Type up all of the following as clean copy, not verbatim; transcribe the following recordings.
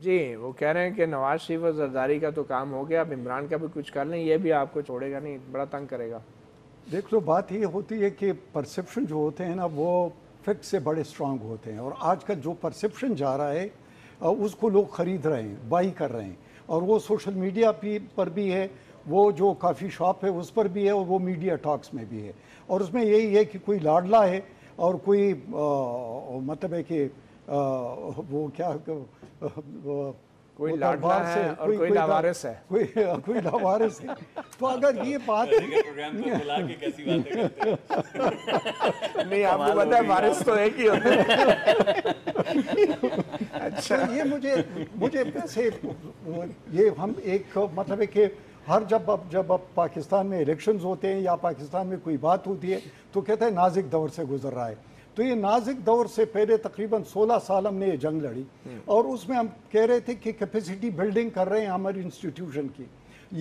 جی وہ کہہ رہے ہیں کہ نواز شریف اور زرداری کا تو کام ہو گیا، اب عمران کا بھی کچھ کر لیں، یہ بھی آپ کو چھوڑے گا نہیں، بڑا تنگ کرے گا۔ دیکھ لو بات یہ ہوتی ہے کہ پرسپشن جو ہوتے ہیں نا وہ فیکٹ سے بڑے سٹرانگ ہوتے ہیں، اور آج کا جو پرسپشن جا رہا ہے اس کو لوگ خرید رہے ہیں، بائی کر رہے ہیں، اور وہ سوشل میڈیا پر بھی ہے، وہ جو کافی شاپ ہے اس پر بھی ہے، اور وہ میڈیا ٹاکس میں بھی ہے، اور اس میں یہی ہے کہ کوئی لاڈلا ہے اور کوئی مطلب ہے کہ وہ کیا کوئی لاڈلا ہے اور کوئی لاوارث ہے، کوئی لاوارث ہے۔ تو اگر یہ بات نہیں آپ کو پتا ہے وارث تو ایک ہی ہوتا ہے۔ اچھا یہ مجھے ویسے یہ ہم ایک مطلب ہے کہ ہر جب پاکستان میں الیکشنز ہوتے ہیں یا پاکستان میں کوئی بات ہوتی ہے تو کہتا ہے نازک دور سے گزر رہا ہے، تو یہ نازک دور سے پہلے تقریباً 16 سال ہم نے یہ جنگ لڑی، اور اس میں ہم کہہ رہے تھے کہ کیپیسٹی بلڈنگ کر رہے ہیں ہماری انسٹیٹیوشن کی۔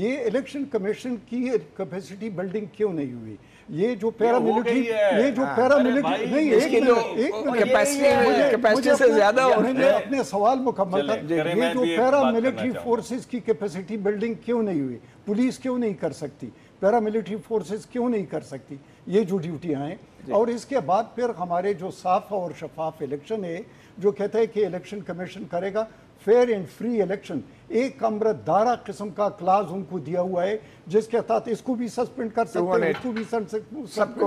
یہ الیکشن کمیشن کی کیپیسٹی بلڈنگ کیوں نہیں ہوئی؟ یہ جو پیراملٹری کیپیسٹی سے زیادہ اپنے سوال مکمل کر، یہ جو پیراملٹری فورسز کی کیپیسٹی بلڈنگ کیوں نہیں ہوئی؟ پولیس کیوں نہیں کر سکتی؟ پیراملٹری فورسز کیوں نہیں کر سکتی یہ جو ڈیوٹیاں ہیں؟ اور اس کے بعد پھر ہمارے جو صاف اور شفاف الیکشن ہے جو کہتا ہے کہ الیکشن کمیشن کرے گا فیئر اینڈ فری الیکشن، ایک امرت دارہ قسم کا کلاز ان کو دیا ہوا ہے جس کے تحت اس کو بھی سسپینڈ کر سکتے ہیں، اس کو بھی سب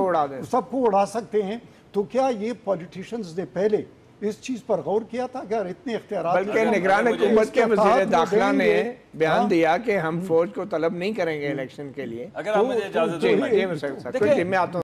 کو اڑا سکتے ہیں۔ تو کیا یہ پولیٹیشنز نے پہلے اس چیز پر غور کیا تھا؟ اگر اتنے اختیارات، بلکہ نگران حکومت کے وزیر داخلہ نے بیان دیا کہ ہم فوج کو طلب نہیں کریں گے الیکشن کے لیے۔ اگر آپ مجھے اجازت دیں میں آتا ہوں